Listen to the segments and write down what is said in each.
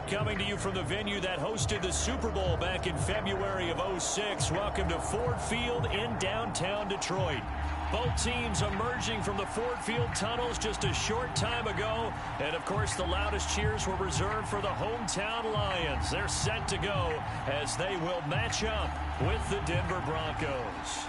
Coming to you from the venue that hosted the Super Bowl back in February of '06. Welcome to Ford Field in downtown Detroit. Both teams emerging from the Ford Field tunnels just a short time ago. And, of course, the loudest cheers were reserved for the hometown Lions. They're set to go as they will match up with the Denver Broncos.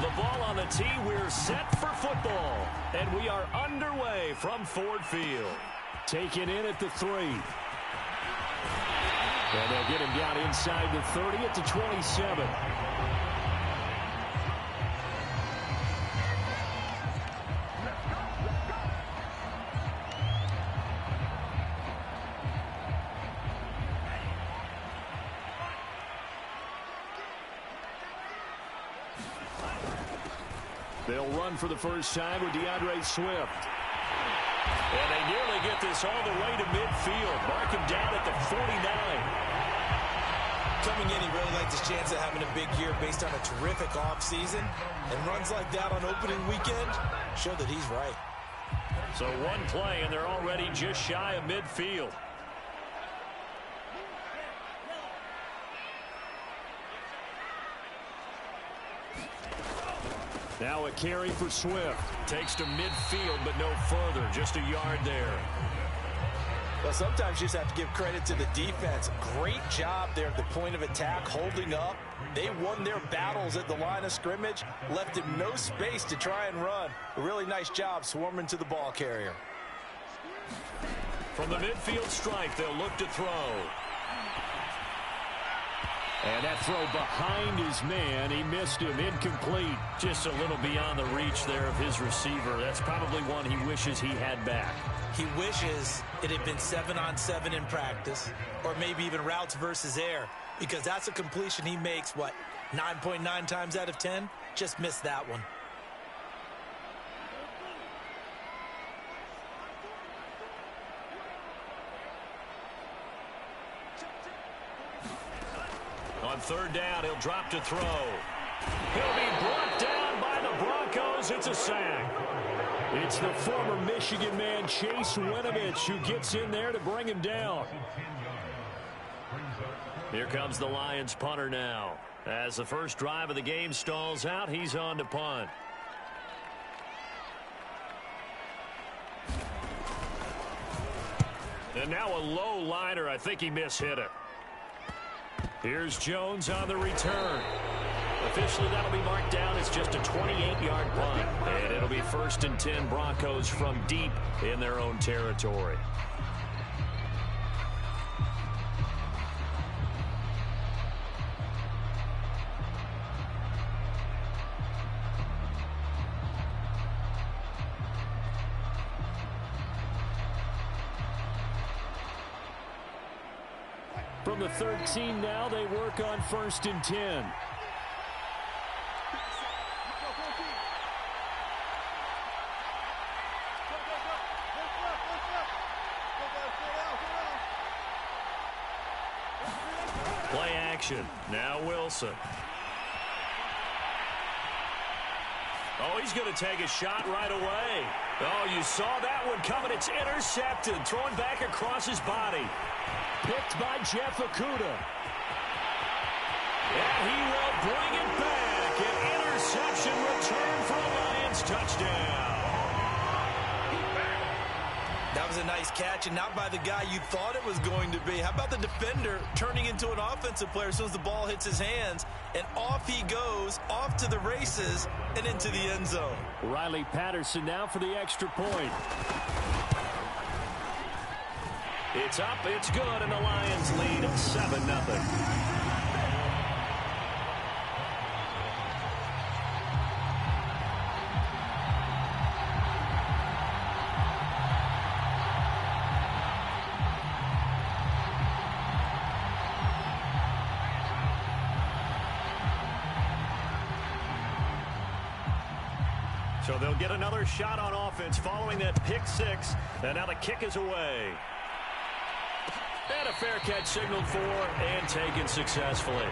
The ball on the tee, we're set for football. And we are underway from Ford Field. Taken in at the 3. And they'll get him down inside the 30 at the 27. They'll run for the first time with DeAndre Swift. And they nearly get this all the way to midfield. Mark him down at the 49. Coming in, he really liked his chance of having a big year based on a terrific offseason. And runs like that on opening weekend show that he's right. So one play, and they're already just shy of midfield. Now a carry for Swift. Takes to midfield, but no further. Just a yard there. Well, sometimes you just have to give credit to the defense. Great job there at the point of attack, holding up. They won their battles at the line of scrimmage, left him no space to try and run. A really nice job swarming to the ball carrier. From the midfield stripe, they'll look to throw. And that throw behind his man, he missed him, incomplete. Just a little beyond the reach there of his receiver. That's probably one he wishes he had back. He wishes it had been 7-on-7 in practice, or maybe even routes versus air, because that's a completion he makes, 9.9 times out of 10? Just missed that one. On third down, he'll drop to throw. He'll be brought down by the Broncos. It's a sack. It's the former Michigan man, Chase Winovich, who gets in there to bring him down. Here comes the Lions punter now. As the first drive of the game stalls out, he's on to punt. And now a low liner. I think he mishit it. Here's Jones on the return. Officially, that'll be marked down as just a 28-yard punt. And it'll be 1st and 10 Broncos from deep in their own territory. From the 13 now, they work on 1st and 10. Play action. Now Wilson. Oh, he's going to take a shot right away. Oh, you saw that one coming. It's intercepted. Thrown back across his body. Picked by Jeff Okudah. And he will bring it back. An interception return for a Lions touchdown. That was a nice catch, and not by the guy you thought it was going to be. How about the defender turning into an offensive player as soon as the ball hits his hands, and off he goes, off to the races, and into the end zone. Riley Patterson now for the extra point. It's up, it's good, and the Lions lead 7-0. So they'll get another shot on offense following that pick six, and now the kick is away. And a fair catch signaled for and taken successfully.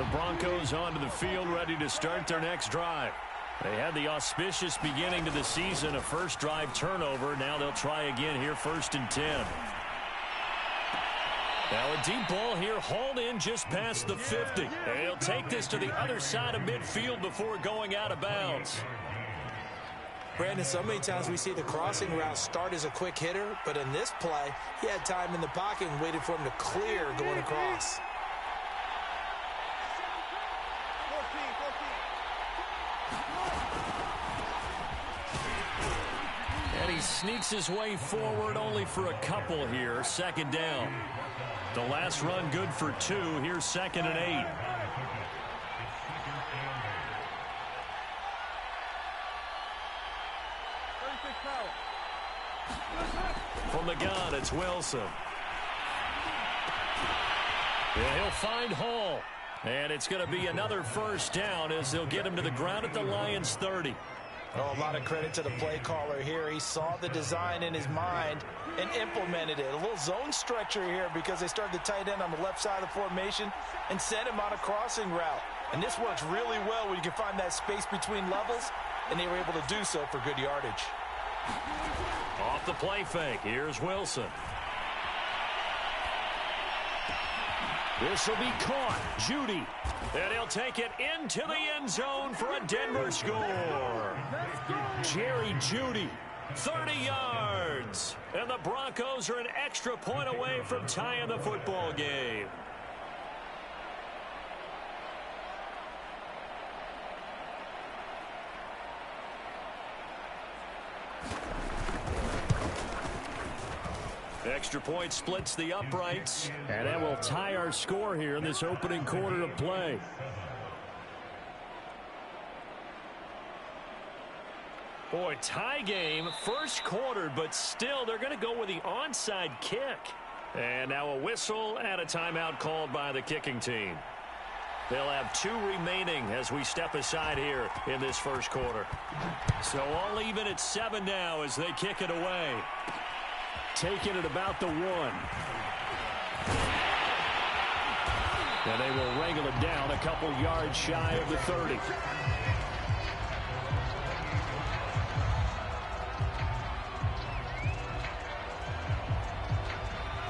The Broncos onto the field, ready to start their next drive. They had the auspicious beginning to the season, a first drive turnover. Now they'll try again here, 1st and 10. Now a deep ball here, hauled in just past the 50. He'll take this to the other side of midfield before going out of bounds. Brandon, so many times we see the crossing route start as a quick hitter, but in this play, he had time in the pocket and waited for him to clear going across. And he sneaks his way forward only for a couple here. 2nd down. The last run good for 2. Here's 2nd and 8. From the gun, it's Wilson. And he'll find Hall. And it's going to be another 1st down as they'll get him to the ground at the Lions' 30. Oh, a lot of credit to the play caller here. He saw the design in his mind and implemented it. A little zone stretcher here because they started the tight end on the left side of the formation and sent him on a crossing route. And this works really well when you can find that space between levels, and they were able to do so for good yardage. Off the play fake, here's Wilson. This will be caught. Judy. And he'll take it into the end zone for a Denver score. Jerry Judy, 30 yards. And the Broncos are an extra point away from tying the football game. Extra point splits the uprights, and that will tie our score here in this opening quarter of play. Boy, tie game, 1st quarter, but still they're going to go with the onside kick. And now a whistle and a timeout called by the kicking team. They'll have 2 remaining as we step aside here in this 1st quarter. So all even at 7 now as they kick it away. Taking it about the 1. And they will wrangle it down a couple yards shy of the 30.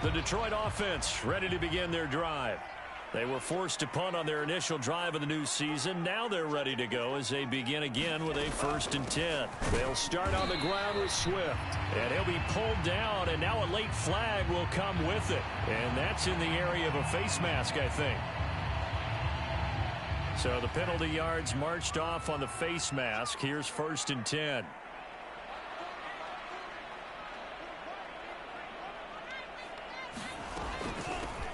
The Detroit offense ready to begin their drive. They were forced to punt on their initial drive of the new season. Now they're ready to go as they begin again with a 1st and 10. They'll start on the ground with Swift. And he'll be pulled down, and now a late flag will come with it. And that's in the area of a face mask, I think. So the penalty yards marched off on the face mask. Here's 1st and 10.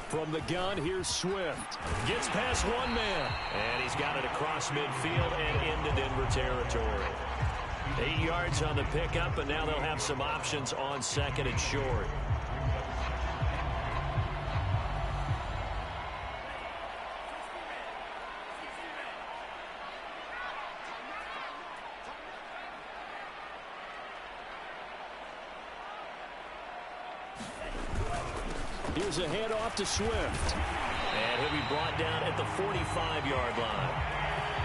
From the gun, here's Swift. Gets past 1 man. And he's got it across midfield and into Denver territory. 8 yards on the pickup, and now they'll have some options on 2nd and short. Here's a handoff to Swift. And he'll be brought down at the 45-yard line.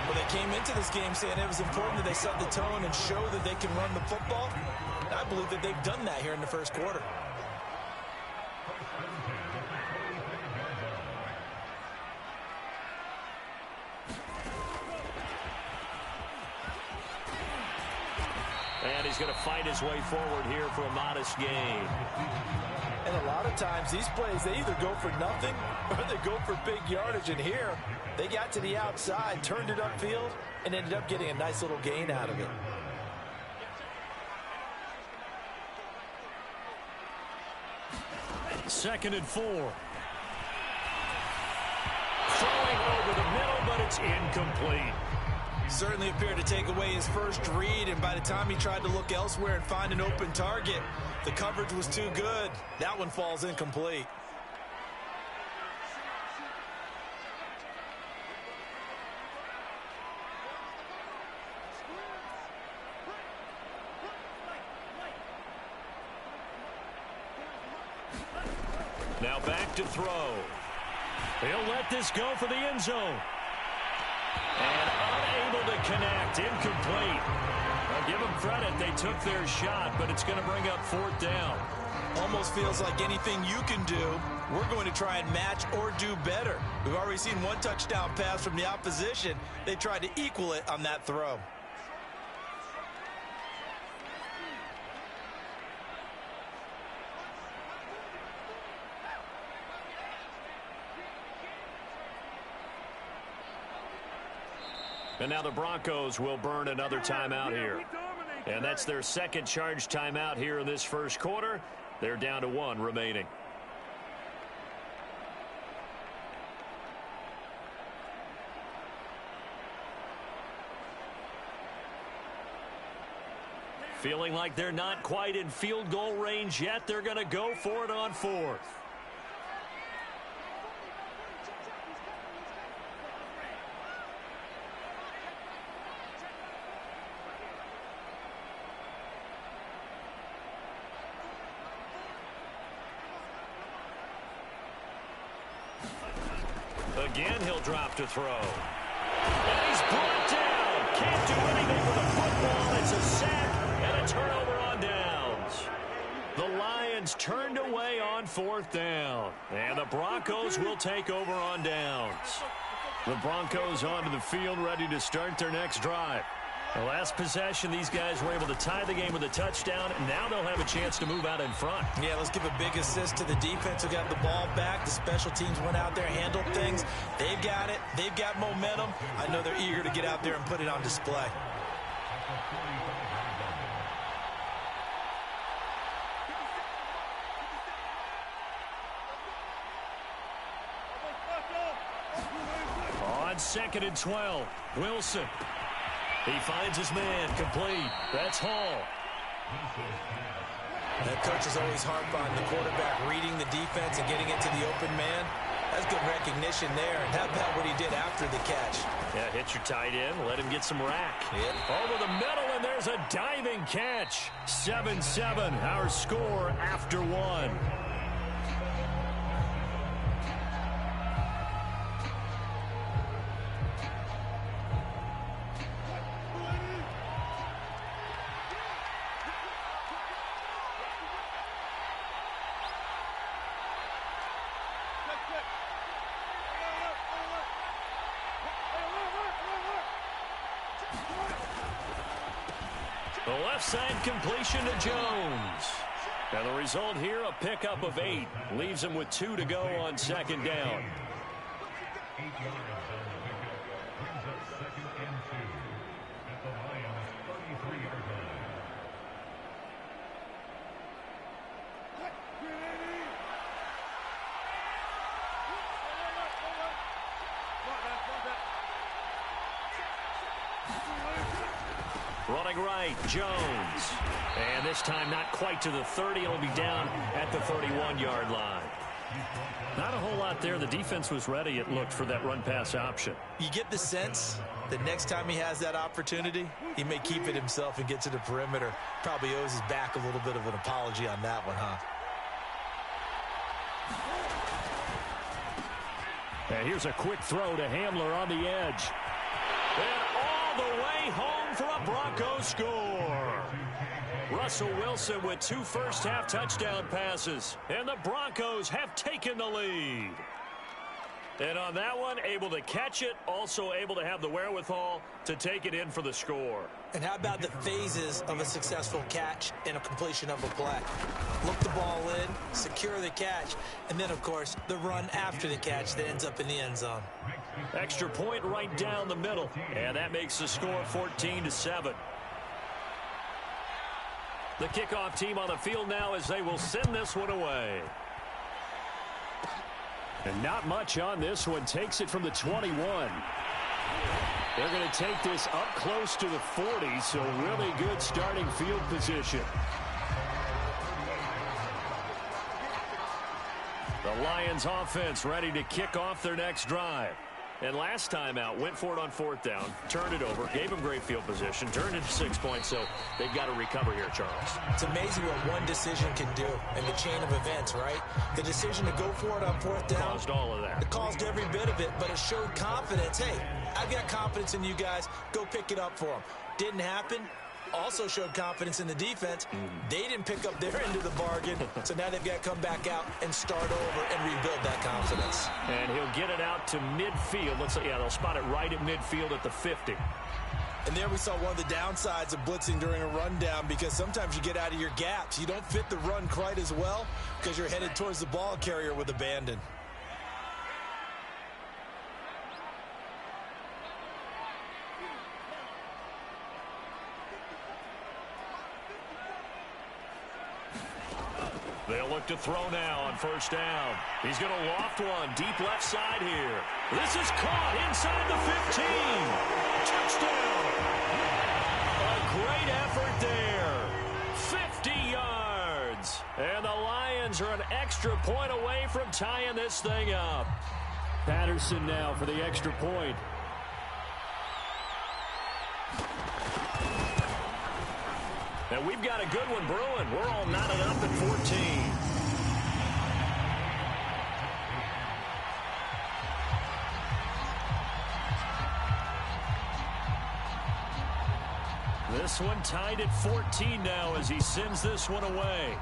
Well, they came into this game saying it was important that they set the tone and show that they can run the football. And I believe that they've done that here in the 1st quarter. And he's going to fight his way forward here for a modest gain. And a lot of times these plays, they either go for nothing or they go for big yardage. And here, they got to the outside, turned it upfield, and ended up getting a nice little gain out of it. Second and 4. Throwing over the middle, but it's incomplete. Certainly appeared to take away his first read, and by the time he tried to look elsewhere and find an open target, the coverage was too good. That one falls incomplete. Now back to throw. He'll let this go for the end zone. doesn't connect. Incomplete. I'll give them credit. They took their shot, but it's going to bring up 4th down. Almost feels like anything you can do, we're going to try and match or do better. We've already seen one touchdown pass from the opposition. They tried to equal it on that throw. And now the Broncos will burn another timeout here. And that's their second charge timeout here in this first quarter. They're down to 1 remaining. Feeling like they're not quite in field goal range yet. They're going to go for it on 4th. Again, he'll drop to throw. And he's brought down. Can't do anything with the football. It's a sack and a turnover on downs. The Lions turned away on 4th down. And the Broncos will take over on downs. The Broncos onto the field, ready to start their next drive. The last possession, these guys were able to tie the game with a touchdown, and now they'll have a chance to move out in front. Yeah, let's give a big assist to the defense who got the ball back. The special teams went out there, handled things. They've got it. They've got momentum. I know they're eager to get out there and put it on display. On 2nd and 12, Wilson. He finds his man, complete. That's Hall. That coach is always harp on the quarterback reading the defense and getting it to the open man. That's good recognition there. And how about what he did after the catch? Yeah, hit your tight end, let him get some rack. Yep. Over the middle, and there's a diving catch. 7-7, our score after 1. The left side completion to Jones. And the result here, a pickup of 8. Leaves him with 2 to go on 2nd down. Running right, Jones. And this time not quite to the 30. He'll be down at the 31-yard line. Not a whole lot there. The defense was ready, it looked, for that run-pass option. You get the sense that next time he has that opportunity, he may keep it himself and get to the perimeter. Probably owes his back a little bit of an apology on that one, huh? And here's a quick throw to Hamler on the edge. And all the way home for a Broncos score. Russell Wilson with 2 first-half touchdown passes. And the Broncos have taken the lead. And on that one, able to catch it, also able to have the wherewithal to take it in for the score. And how about the phases of a successful catch and a completion of a play? Look the ball in, secure the catch, and then, of course, the run after the catch that ends up in the end zone. Extra point right down the middle, and that makes the score 14-7. The kickoff team on the field now as they will send this one away. And not much on this one. Takes it from the 21. They're going to take this up close to the 40, so really good starting field position. The Lions offense ready to kick off their next drive. And last time out, went for it on 4th down, turned it over, gave them great field position, turned it to 6 points, so they've got to recover here, Charles. It's amazing what one decision can do in the chain of events, right? The decision to go for it on 4th down Caused all of that. It caused every bit of it, but it showed confidence. Hey, I've got confidence in you guys. Go pick it up for them. Didn't happen. Also showed confidence in the defense. They didn't pick up their end of the bargain, so now they've got to come back out and start over and rebuild that confidence. And he'll get it out to midfield. Looks like, yeah, they'll spot it right at midfield at the 50. And there we saw one of the downsides of blitzing during a rundown, because sometimes you get out of your gaps. You don't fit the run quite as well because you're headed towards the ball carrier with abandon. They'll look to throw now on first down. He's going to loft one deep left side here. This is caught inside the 15. Touchdown. A great effort there. 50 yards. And the Lions are an extra point away from tying this thing up. Patterson now for the extra point. And we've got a good one brewing. We're all knotted up at 14. This one tied at 14 now as he sends this one away.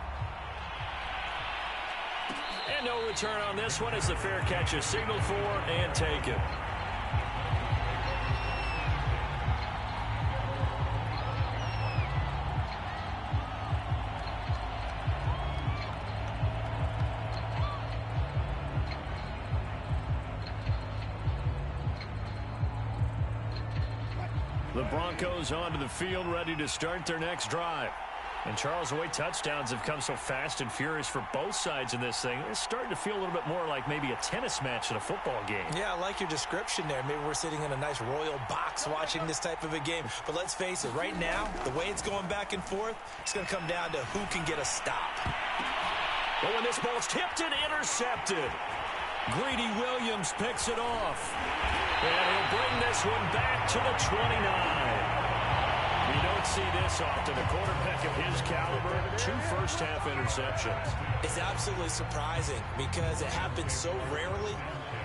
And no return on this one as the fair catch is signaled for and taken. The Broncos onto the field, ready to start their next drive. And Charles, the way touchdowns have come so fast and furious for both sides in this thing, it's starting to feel a little bit more like maybe a tennis match than a football game. Yeah, I like your description there. Maybe we're sitting in a nice royal box watching this type of a game. But let's face it, right now, the way it's going back and forth, it's going to come down to who can get a stop. But when this ball's tipped and intercepted, Greedy Williams picks it off. And he'll bring this one back to the 29. You don't see this often. A quarterback of his caliber, 2 first-half interceptions. It's absolutely surprising because it happens so rarely.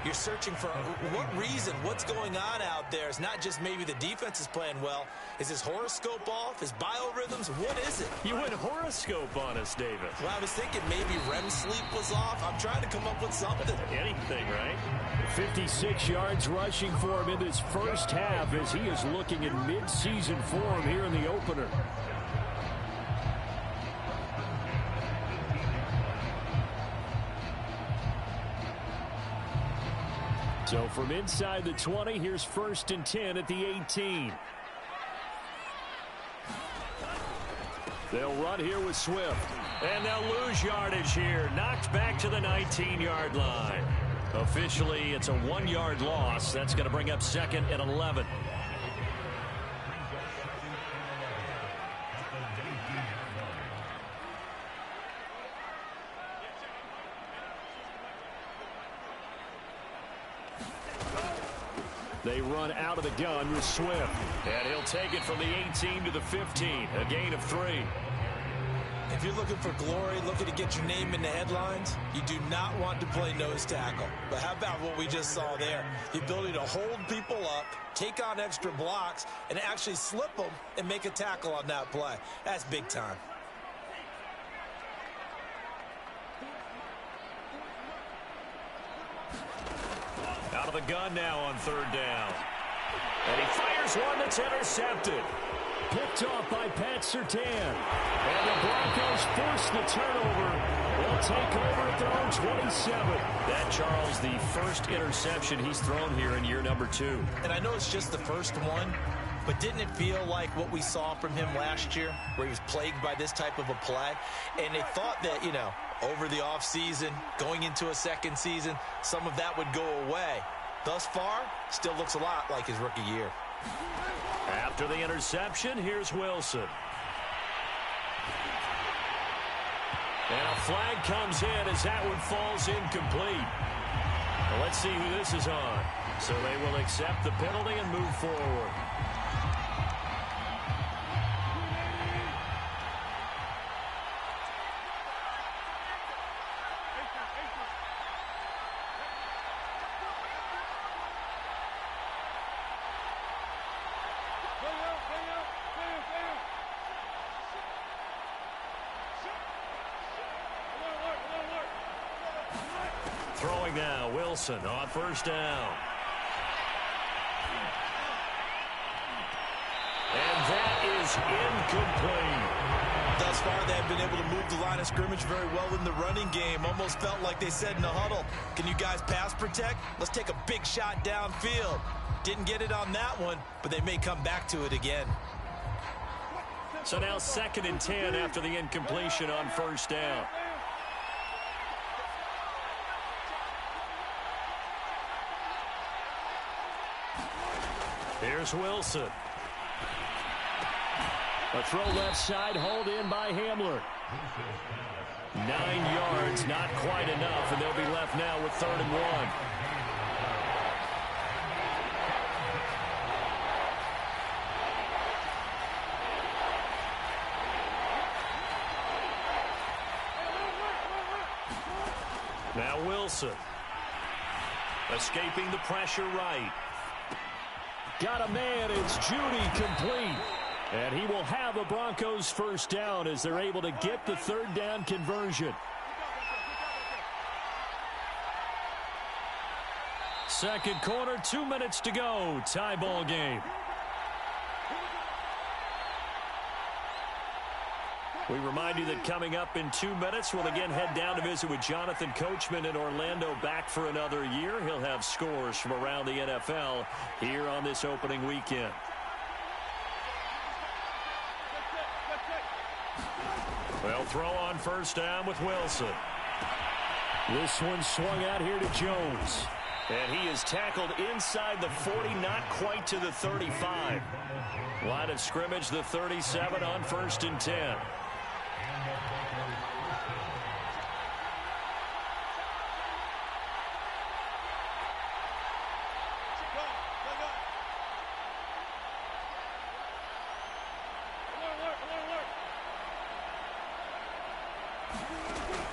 You're searching for what reason, what's going on out there. It's not just maybe the defense is playing well. Is his horoscope off? His biorhythms? What is it? You went horoscope on us, David. Well, I was thinking maybe REM sleep was off. I'm trying to come up with something. Anything, right? 56 yards rushing for him in this first half as he is looking in mid-season form here in the opener. So from inside the 20, here's 1st and 10 at the 18. They'll run here with Swift. And they'll lose yardage here. Knocked back to the 19-yard line. Officially, it's a 1-yard loss. That's going to bring up 2nd and 11. They run out of the gun with Swift. And he'll take it from the 18 to the 15. A gain of 3. If you're looking for glory, looking to get your name in the headlines, you do not want to play nose tackle. But how about what we just saw there? The ability to hold people up, take on extra blocks, and actually slip them and make a tackle on that play. That's big time. Out of the gun now on 3rd down. And he fires one that's intercepted. Picked off by Pat Surtain. And the Broncos force the turnover. They'll take over at their own 27. That, Charles, the first interception he's thrown here in year number 2. And I know it's just the first one, but didn't it feel like what we saw from him last year, where he was plagued by this type of a play? And they thought that, you know, over the offseason, going into a second season, some of that would go away. Thus far, still looks a lot like his rookie year. After the interception, here's Wilson. And a flag comes in as that one falls incomplete. Well, let's see who this is on. So they will accept the penalty and move forward. Throwing now, Wilson on first down. And that is incomplete. Thus far, they've been able to move the line of scrimmage very well in the running game. Almost felt like they said in the huddle, can you guys pass protect? Let's take a big shot downfield. Didn't get it on that one, but they may come back to it again. So now 2nd and 10 after the incompletion on first down. Here's Wilson. A throw left side, hauled in by Hamler. 9 yards, not quite enough, and they'll be left now with 3rd and 1. Now Wilson. Escaping the pressure right. Got a man, it's Judy, complete. And he will have a Broncos first down as they're able to get the 3rd down conversion. Second quarter, 2 minutes to go. Tie ball game. We remind you that coming up in 2 minutes, we'll again head down to visit with Jonathan Coachman in Orlando, back for another year. He'll have scores from around the NFL here on this opening weekend. They'll throw on first down with Wilson. This one swung out here to Jones. And he is tackled inside the 40, not quite to the 35. Line of scrimmage, the 37 on 1st and 10.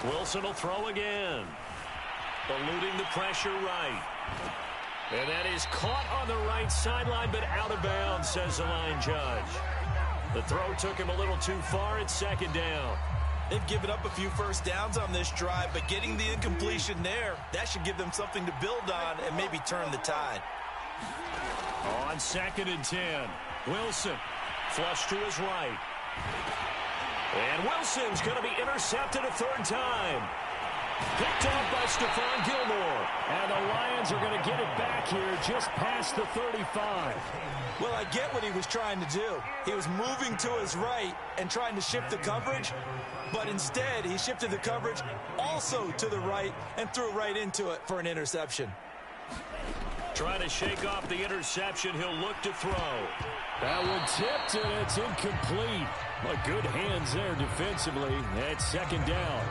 Wilson will throw again. Eluding the pressure right. And that is caught on the right sideline, but out of bounds, says the line judge. The throw took him a little too far. It's 2nd down. They've given up a few first downs on this drive, but getting the incompletion there, that should give them something to build on and maybe turn the tide. On 2nd and 10, Wilson flush to his right. And Wilson's going to be intercepted a 3rd time. Picked off by Stephon Gilmore. And the Lions are going to get it back here just past the 35. Well, I get what he was trying to do. He was moving to his right and trying to shift the coverage, but instead he shifted the coverage also to the right and threw right into it for an interception. Trying to shake off the interception. He'll look to throw. That one tipped, and it's incomplete. Well, good hands there defensively. It's 2nd down.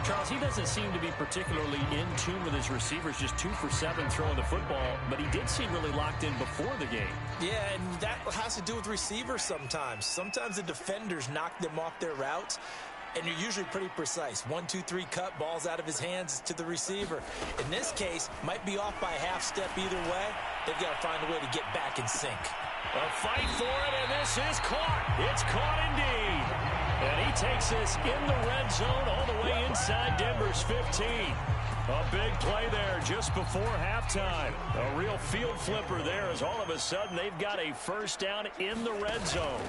Charles, he doesn't seem to be particularly in tune with his receivers, just 2 for 7 throwing the football, but he did seem really locked in before the game. Yeah, and that has to do with receivers sometimes. Sometimes the defenders knock them off their routes, and you're usually pretty precise. 1, 2, 3 cut, balls out of his hands to the receiver. In this case, might be off by a half step either way. They've got to find a way to get back in sync. A fight for it, and this is caught. It's caught indeed. And he takes this in the red zone all the way inside Denver's 15. A big play there just before halftime. A real field flipper there as all of a sudden they've got a first down in the red zone.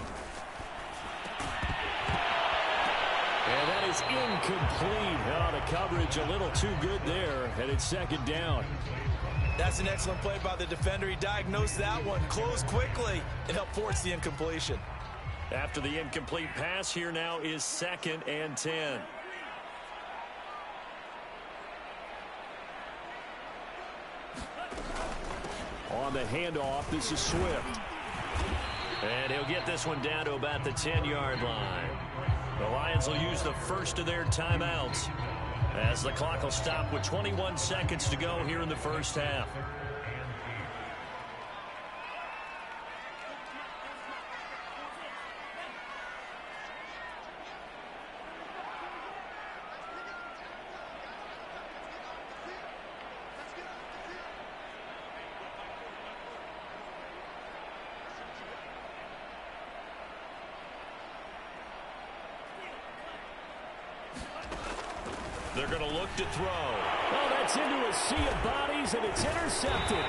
And that is incomplete. Oh, the coverage a little too good there, and it's 2nd down. That's an excellent play by the defender. He diagnosed that one, closed quickly, and helped force the incompletion. After the incomplete pass, here now is 2nd and 10. On the handoff, this is Swift. And he'll get this one down to about the 10-yard line. The Lions will use the first of their timeouts as the clock will stop with 21 seconds to go here in the first half. They're going to look to throw. Oh, that's into a sea of bodies, and it's intercepted.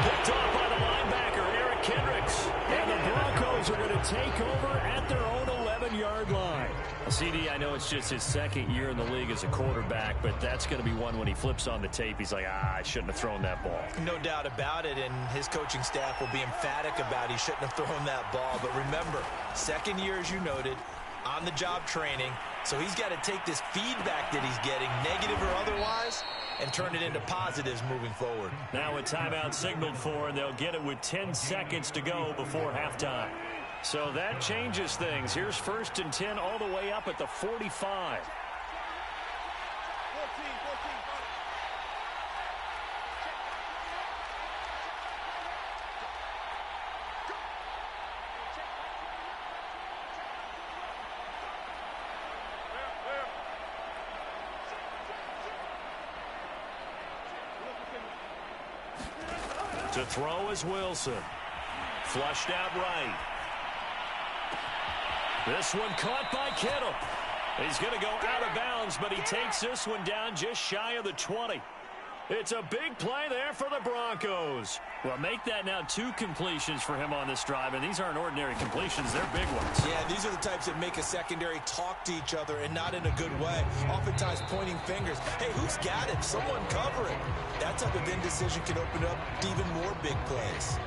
Picked off by the linebacker, Eric Kendricks. And the Broncos are going to take over at their own 11-yard line. CD, I know it's just his second year in the league as a quarterback, but that's going to be one when he flips on the tape. He's like, I shouldn't have thrown that ball. No doubt about it, and his coaching staff will be emphatic about he shouldn't have thrown that ball. But remember, second year, as you noted, on-the-job training. So he's got to take this feedback that he's getting, negative or otherwise, and turn it into positives moving forward. Now a timeout signaled for, and they'll get it with 10 seconds to go before halftime. So that changes things. Here's 1st and 10 all the way up at the 45. To throw is Wilson. Flushed out right. This one caught by Kittle. He's going to go out of bounds, but he takes this one down just shy of the 20. It's a big play there for the Broncos. Well, make that now 2 completions for him on this drive, and these aren't ordinary completions. They're big ones. Yeah, these are the types that make a secondary talk to each other, and not in a good way. Oftentimes pointing fingers. Hey, who's got it? Someone cover it. That type of indecision can open up to even more big plays.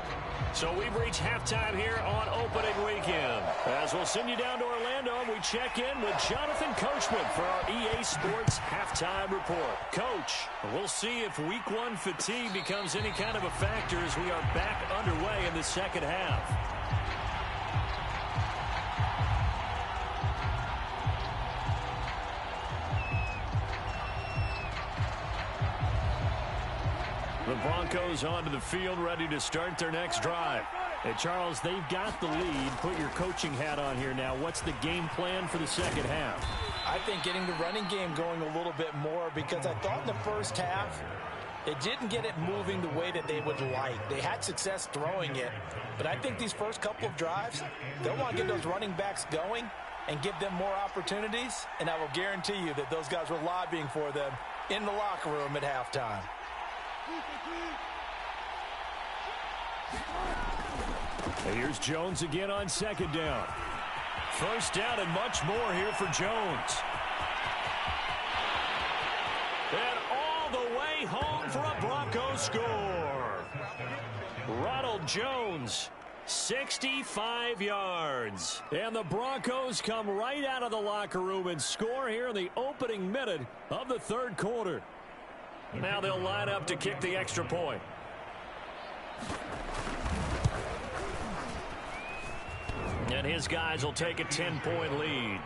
So we've reached halftime here on opening weekend. As we'll send you down to Orlando, and we check in with Jonathan Coachman for our EA Sports Halftime Report. Coach, we'll see if Week 1 fatigue becomes any kind of a factor as we are back underway in the second half. The Broncos onto the field, ready to start their next drive. Hey, Charles, they've got the lead. Put your coaching hat on here now. What's the game plan for the second half? I think getting the running game going a little bit more, because I thought in the first half it didn't get it moving the way that they would like. They had success throwing it, but I think these first couple of drives, they'll want to get those running backs going and give them more opportunities, and I will guarantee you that those guys were lobbying for them in the locker room at halftime. Here's Jones again on second down. First down and much more here for Jones. And all the way home for a Broncos score. Ronald Jones, 65 yards. And the Broncos come right out of the locker room and score here in the opening minute of the third quarter. Now they'll line up to kick the extra point. And his guys will take a 10-point lead.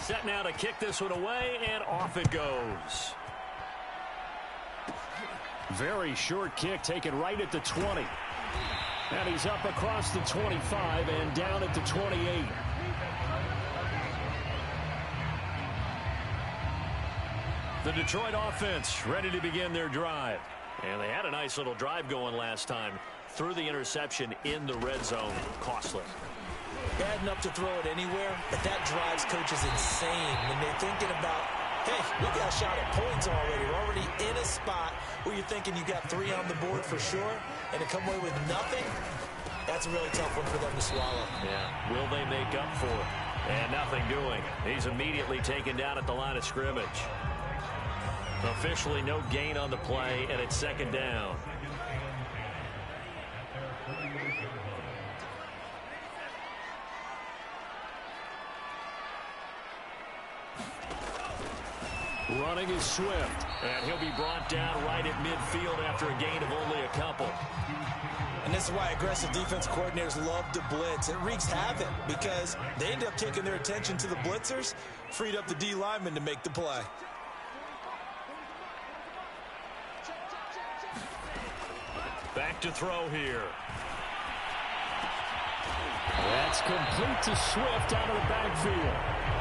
Set now to kick this one away, and off it goes. Very short kick taken right at the 20. And he's up across the 25 and down at the 28. The Detroit offense ready to begin their drive. And they had a nice little drive going last time. Threw the interception in the red zone. Costly. Bad enough to throw it anywhere, but that drives coaches insane when they're thinking about, hey, we got a shot at points already. We're already in a spot where you're thinking you got 3 on the board for sure, and to come away with nothing, that's a really tough one for them to swallow. Yeah, will they make up for it? And nothing doing. He's immediately taken down at the line of scrimmage. Officially no gain on the play, and it's second down. Running is Swift, and he'll be brought down right at midfield after a gain of only a couple. And this is why aggressive defense coordinators love to blitz. It wreaks havoc because they end up taking their attention to the blitzers, freed up the D lineman to make the play. Back to throw here. That's complete to Swift out of the backfield.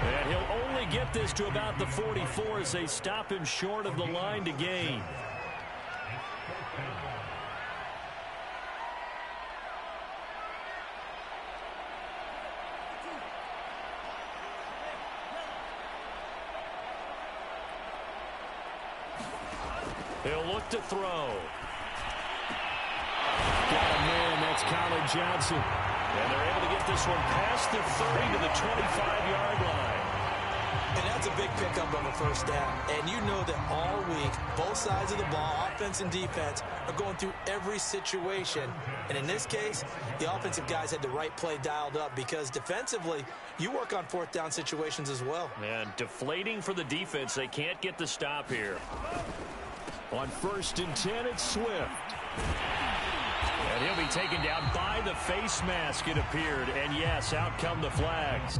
And he'll only get this to about the 44 as they stop him short of the line to gain. He'll look to throw. Got a man, that's Colin Johnson. And they're able to get this one past the 30 to the 25-yard line. And that's a big pickup of a first down. And you know that all week, both sides of the ball, offense and defense, are going through every situation. And in this case, the offensive guys had the right play dialed up because defensively, you work on fourth down situations as well. And deflating for the defense. They can't get the stop here. On 1st and 10, it's Swift. And he'll be taken down by the face mask, it appeared. And yes, out come the flags.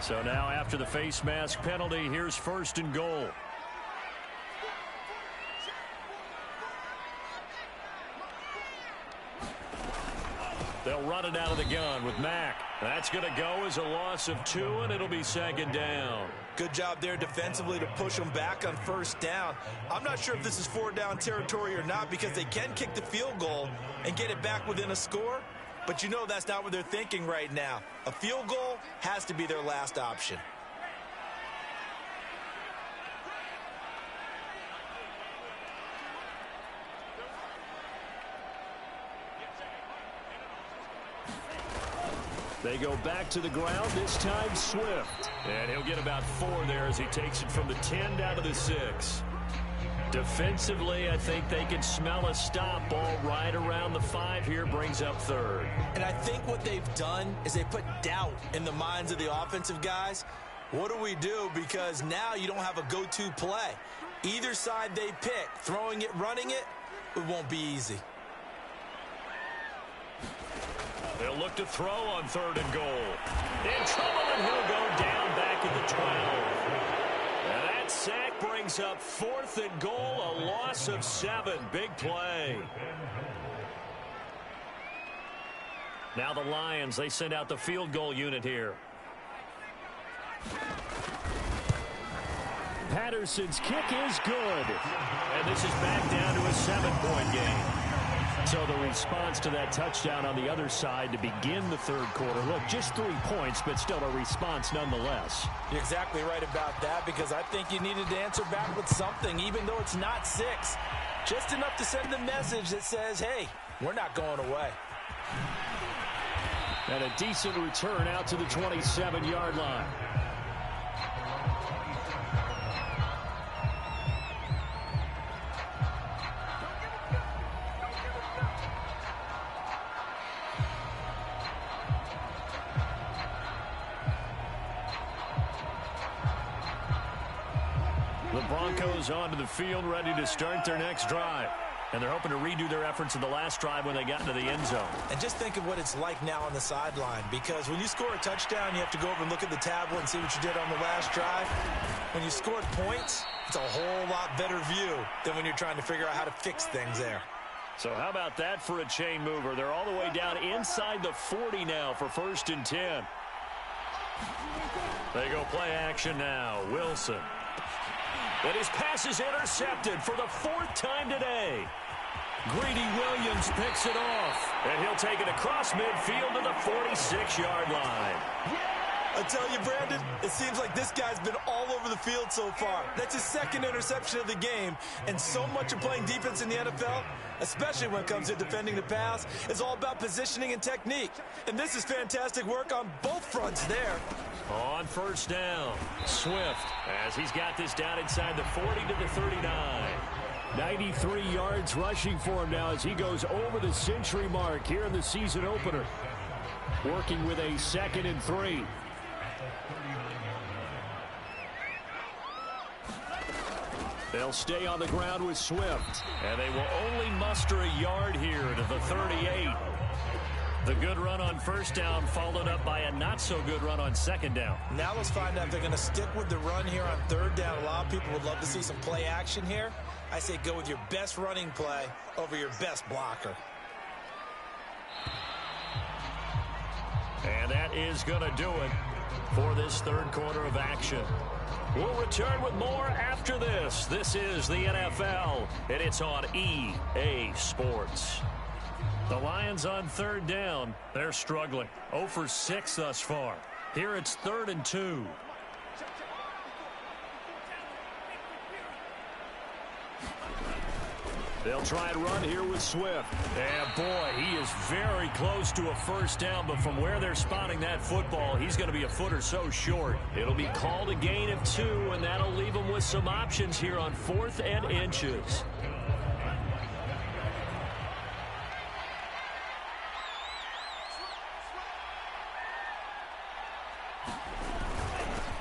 So now after the face mask penalty, here's 1st and goal. They'll run it out of the gun with Mack. That's going to go as a loss of 2, and it'll be 2nd down. Good job there defensively to push them back on 1st down. I'm not sure if this is 4-down territory or not because they can kick the field goal and get it back within a score. But you know that's not what they're thinking right now. A field goal has to be their last option. They go back to the ground, this time Swift. And he'll get about 4 there as he takes it from the 10 down to the 6. Defensively, I think they can smell a stop. Ball right around the 5 here, brings up 3rd. And I think what they've done is they put doubt in the minds of the offensive guys. What do we do? Because now you don't have a go-to play. Either side they pick, throwing it, running it, it won't be easy. They'll look to throw on 3rd and goal. In trouble, and he'll go down back at the 12. And that sack brings up 4th and goal, a loss of 7. Big play. Now the Lions, they send out the field goal unit here. Patterson's kick is good. And this is back down to a 7-point game. So the response to that touchdown on the other side to begin the 3rd quarter. Look, just 3 points, but still a response nonetheless. You're exactly right about that because I think you needed to answer back with something, even though it's not 6. Just enough to send a message that says, hey, we're not going away. And a decent return out to the 27-yard line. The Broncos onto the field, ready to start their next drive. And they're hoping to redo their efforts in the last drive when they got into the end zone. And just think of what it's like now on the sideline, because when you score a touchdown, you have to go over and look at the tablet and see what you did on the last drive. When you scored points, it's a whole lot better view than when you're trying to figure out how to fix things there. So how about that for a chain mover? They're all the way down inside the 40 now for 1st and 10. They go play action now. Wilson. And his pass is intercepted for the 4th time today. Greedy Williams picks it off. And he'll take it across midfield to the 46-yard line. I tell you, Brandon, it seems like this guy's been all over the field so far. That's his 2nd interception of the game. And so much of playing defense in the NFL, especially when it comes to defending the pass, is all about positioning and technique. And this is fantastic work on both fronts there. On 1st down, Swift, as he's got this down inside the 40 to the 39. 93 yards rushing for him now as he goes over the century mark here in the season opener. Working with a 2nd and 3. They'll stay on the ground with Swift. And they will only muster a yard here to the 38. The good run on first down followed up by a not-so-good run on second down. Now let's find out if they're going to stick with the run here on third down. A lot of people would love to see some play action here. I say go with your best running play over your best blocker. And that is going to do it for this third quarter of action. We'll return with more after this. This is the NFL, and it's on EA Sports. The Lions on third down. They're struggling. 0 for 6 thus far. Here it's 3rd and 2. They'll try and run here with Swift. And boy, he is very close to a first down, but from where they're spotting that football, he's going to be a foot or so short. It'll be called a gain of 2, and that'll leave him with some options here on 4th and inches.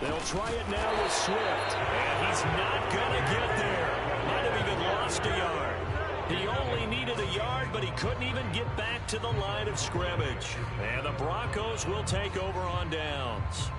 They'll try it now with Swift, and he's not going to get there. Might have even lost a yard. He only needed a yard, but he couldn't even get back to the line of scrimmage. And the Broncos will take over on downs.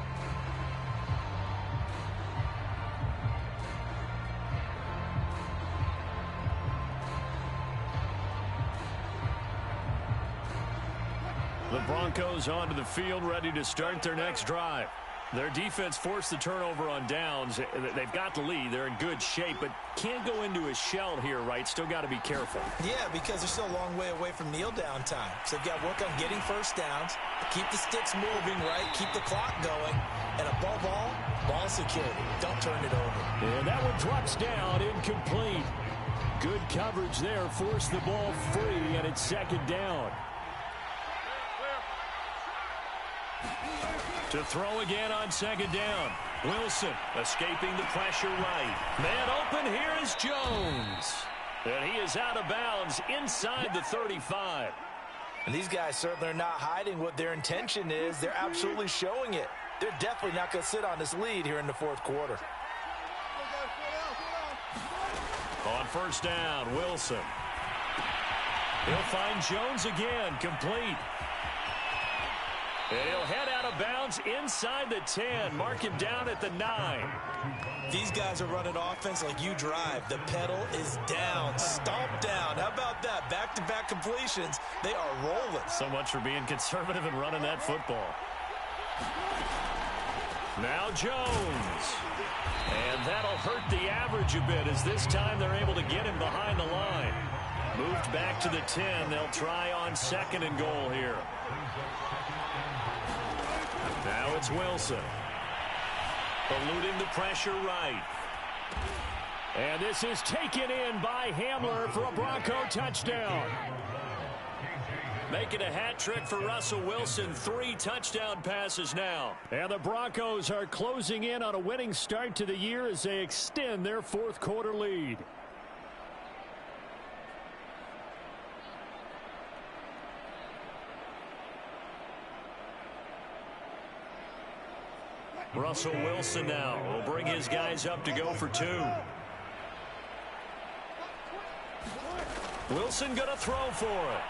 The Broncos onto the field, ready to start their next drive. Their defense forced the turnover on downs. They've got the lead. They're in good shape, but can't go into a shell here, right? Still got to be careful. Yeah, because they're still a long way away from kneel down time. So they've got to work on getting first downs, keep the sticks moving, right? Keep the clock going. And above all, ball security. Don't turn it over. And that one drops down, incomplete. Good coverage there. Forced the ball free, and it's 2nd down. To throw again on 2nd down. Wilson escaping the pressure right. Man open, here is Jones. And he is out of bounds inside the 35. And these guys certainly are not hiding what their intention is. They're absolutely showing it. They're definitely not going to sit on this lead here in the 4th quarter. On first down, Wilson. He'll find Jones again, complete. And he'll head out of bounds inside the 10. Mark him down at the 9. These guys are running offense like you drive. The pedal is down, stomp down. How about that? Back-to-back completions. They are rolling. So much for being conservative and running that football. Now Jones. And that'll hurt the average a bit as this time they're able to get him behind the line. Moved back to the 10. They'll try on 2nd and goal here. Now it's Wilson. Eluding the pressure right. And this is taken in by Hamler for a Bronco touchdown. Making a hat trick for Russell Wilson. 3 touchdown passes now. And the Broncos are closing in on a winning start to the year as they extend their 4th quarter lead. Russell Wilson now will bring his guys up to go for 2. Wilson going to throw for it.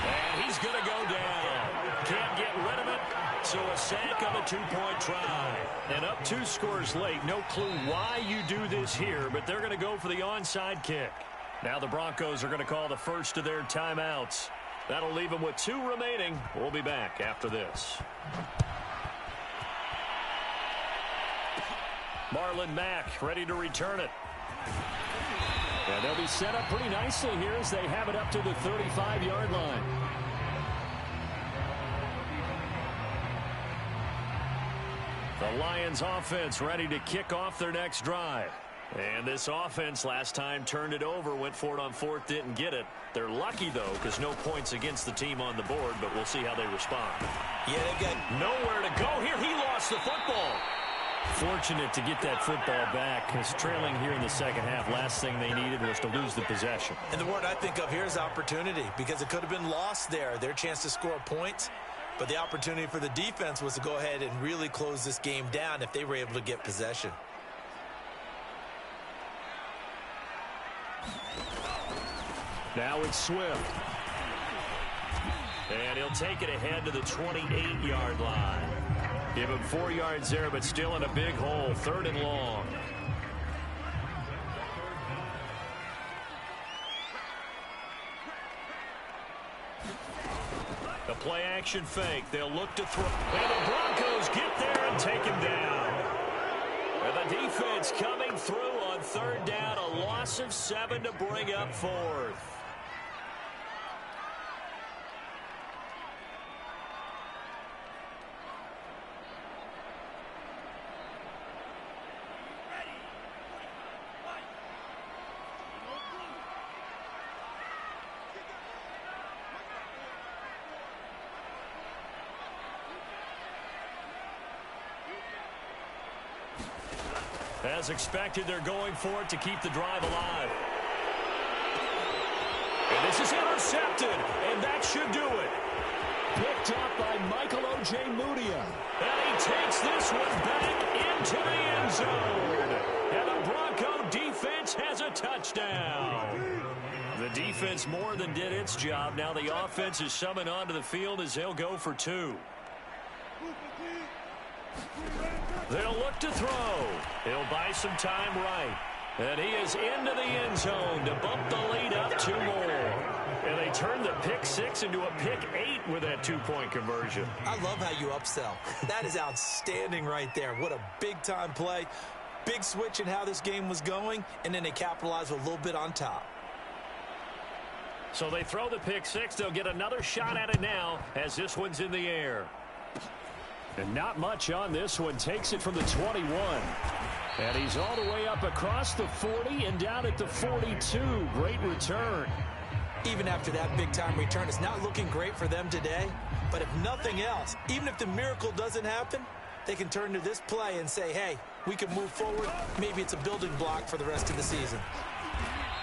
And he's going to go down. Can't get rid of it. So a sack on a 2-point try. And up 2 scores late. No clue why you do this here, but they're going to go for the onside kick. Now the Broncos are going to call the first of their timeouts. That'll leave them with 2 remaining. We'll be back after this. Marlon Mack ready to return it. And they'll be set up pretty nicely here as they have it up to the 35-yard line. The Lions offense ready to kick off their next drive. And this offense last time turned it over, went for it on 4th, didn't get it. They're lucky, though, because no points against the team on the board, but we'll see how they respond. Yeah, they've got nowhere to go here. He lost the football. Fortunate to get that football back, because trailing here in the second half, last thing they needed was to lose the possession. And the word I think of here is opportunity, because it could have been lost there. Their chance to score points, but the opportunity for the defense was to go ahead and really close this game down if they were able to get possession. Now it's Swift. And he'll take it ahead to the 28-yard line. Give him 4 yards there, but still in a big hole. 3rd and long. The play-action fake. They'll look to throw. And the Broncos get there and take him down. And the defense coming through on 3rd down. A loss of 7 to bring up 4th. As expected, they're going for it to keep the drive alive. And this is intercepted, and that should do it. Picked up by Michael O.J. Mudia. And he takes this one back into the end zone. And the Bronco defense has a touchdown. The defense more than did its job. Now the offense is summoned onto the field as they'll go for 2. They'll look to throw. He'll buy some time right. And he is into the end zone to bump the lead up 2 more. And they turn the pick 6 into a pick 8 with that 2-point conversion. I love how you upsell. That is outstanding right there. What a big-time play. Big switch in how this game was going, and then they capitalize with a little bit on top. So they throw the pick 6. They'll get another shot at it now as this one's in the air. And not much on this one. Takes it from the 21. And he's all the way up across the 40 and down at the 42. Great return. Even after that big-time return, it's not looking great for them today. But if nothing else, even if the miracle doesn't happen, they can turn to this play and say, hey, we can move forward. Maybe it's a building block for the rest of the season.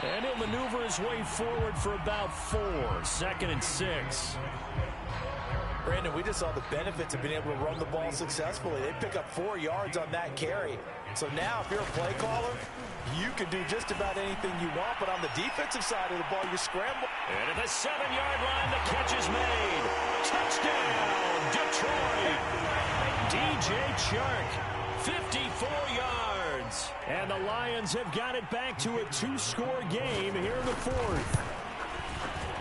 And he'll maneuver his way forward for about 4. 2nd and 6. Brandon, we just saw the benefits of being able to run the ball successfully. They pick up 4 yards on that carry. So now if you're a play caller, you can do just about anything you want. But on the defensive side of the ball, you scramble. And at the 7-yard line, the catch is made. Touchdown, Detroit. DJ Chark, 54 yards. And the Lions have got it back to a 2-score game here in the 4th.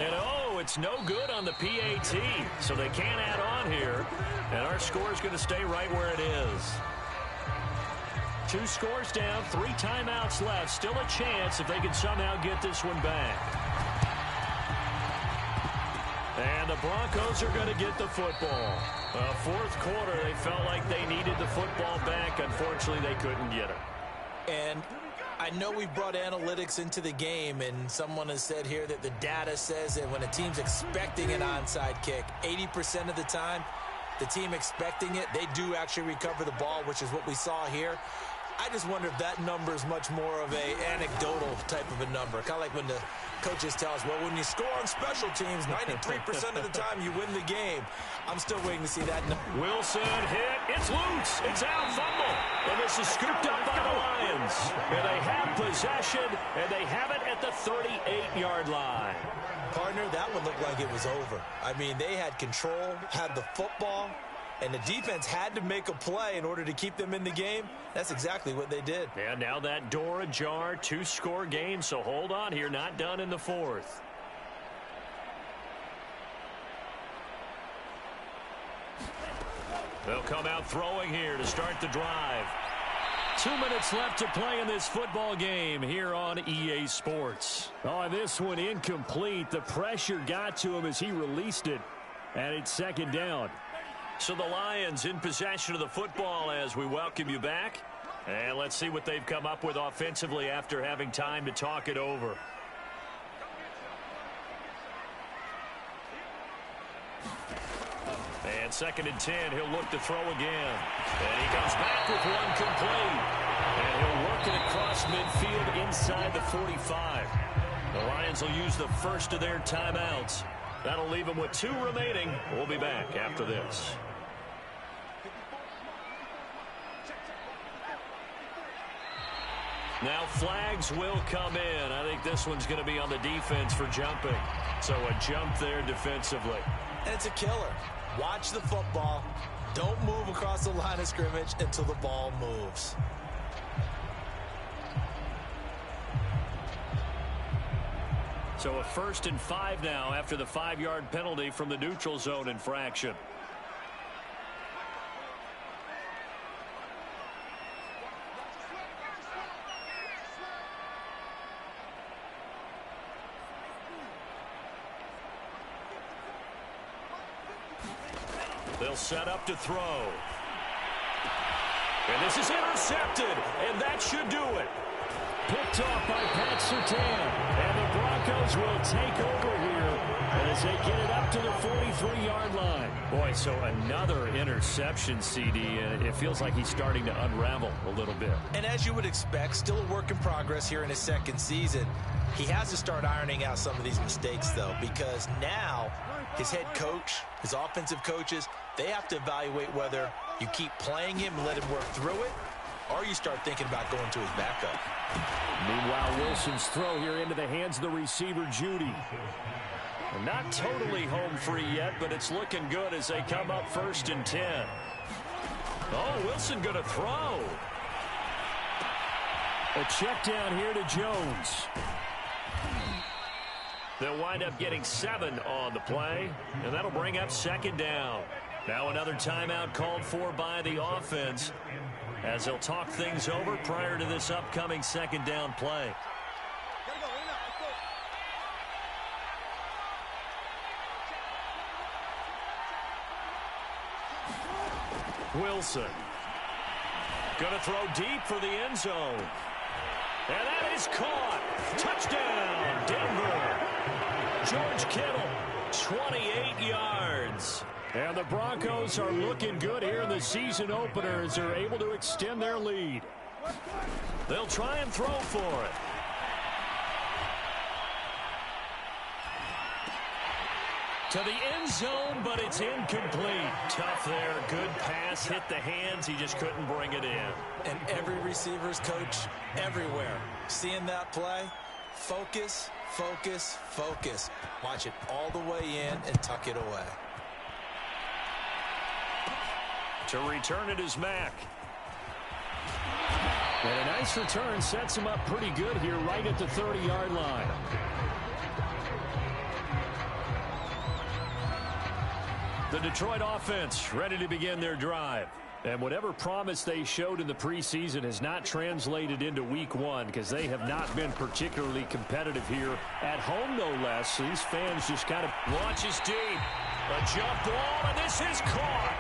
And it's no good on the PAT, so they can't add on here. And our score is going to stay right where it is. 2 scores down, 3 timeouts left. Still a chance if they can somehow get this one back. And the Broncos are going to get the football. 4th quarter, they felt like they needed the football back. Unfortunately, they couldn't get it. And I know we brought analytics into the game, and someone has said here that the data says that when a team's expecting an onside kick, 80% of the time, the team expecting it, they do actually recover the ball, which is what we saw here. I just wonder if that number is much more of a anecdotal type of a number. Kind of like when the coaches tell us, well, when you score on special teams, 93% of the time you win the game. I'm still waiting to see that. Wilson hit. It's loose. It's out. Fumble. And this is scooped up by the Lions. And they have possession, and they have it at the 38-yard line. Partner, that one looked like it was over. I mean, they had control, had the football, and the defense had to make a play in order to keep them in the game. That's exactly what they did. And now that door ajar, 2-score game, so hold on here, not done in the 4th. They'll come out throwing here to start the drive. 2 minutes left to play in this football game here on EA Sports. Oh, this one incomplete. The pressure got to him as he released it, and it's 2nd down. So the Lions in possession of the football as we welcome you back. And let's see what they've come up with offensively after having time to talk it over. And 2nd and 10, he'll look to throw again. And he comes back with one complete. And he'll work it across midfield inside the 45. The Lions will use the first of their timeouts. That'll leave them with 2 remaining. We'll be back after this. Now flags will come in. I think this one's going to be on the defense for jumping. So a jump there defensively. And it's a killer. Watch the football. Don't move across the line of scrimmage until the ball moves. So a 1st and 5 now after the 5-yard penalty from the neutral zone infraction. They'll set up to throw. And this is intercepted, and that should do it. Picked off by Pat Surtain. And the Broncos will take over here as they get it up to the 43-yard line. Boy, so another interception, CD, and it feels like he's starting to unravel a little bit. And as you would expect, still a work in progress here in his second season. He has to start ironing out some of these mistakes, though, because now his head coach, his offensive coaches, they have to evaluate whether you keep playing him and let him work through it, or you start thinking about going to his backup. Meanwhile, Wilson's throw here into the hands of the receiver, Judy. Not totally home free yet, but it's looking good as they come up 1st and 10. Oh, Wilson going to throw. A check down here to Jones. They'll wind up getting 7 on the play, and that'll bring up 2nd down. Now another timeout called for by the offense as they'll talk things over prior to this upcoming 2nd down play. Wilson going to throw deep for the end zone. And that is caught. Touchdown, Denver. George Kittle, 28 yards. And the Broncos are looking good here in the season opener as they're able to extend their lead. They'll try and throw for it. To the end zone, but it's incomplete. Tough there. Good pass. Hit the hands. He just couldn't bring it in. And every receiver's coach everywhere. Seeing that play, focus, focus, focus. Watch it all the way in and tuck it away. To return it is Mack. And a nice return sets him up pretty good here right at the 30-yard line. The Detroit offense ready to begin their drive. And whatever promise they showed in the preseason has not translated into week 1 because they have not been particularly competitive here at home, no less. So these fans just kind of launches deep. A jump ball, and this is caught.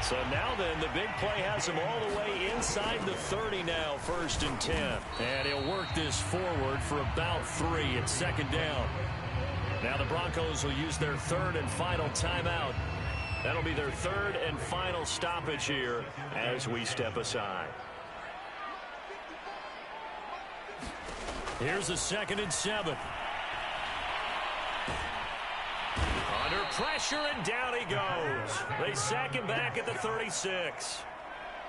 So now then, the big play has him all the way inside the 30 now, 1st and 10. And he'll work this forward for about 3 at 2nd down. Now the Broncos will use their 3rd and final timeout. That'll be their 3rd and final stoppage here as we step aside. Here's a 2nd and 7. Under pressure, and down he goes. They sack him back at the 36.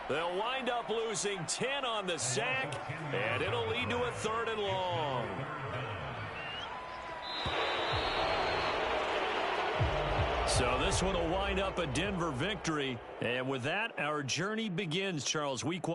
They'll wind up losing 10 on the sack, and it'll lead to a 3rd and long. So this one will wind up a Denver victory. And with that, our journey begins, Charles. Week 1.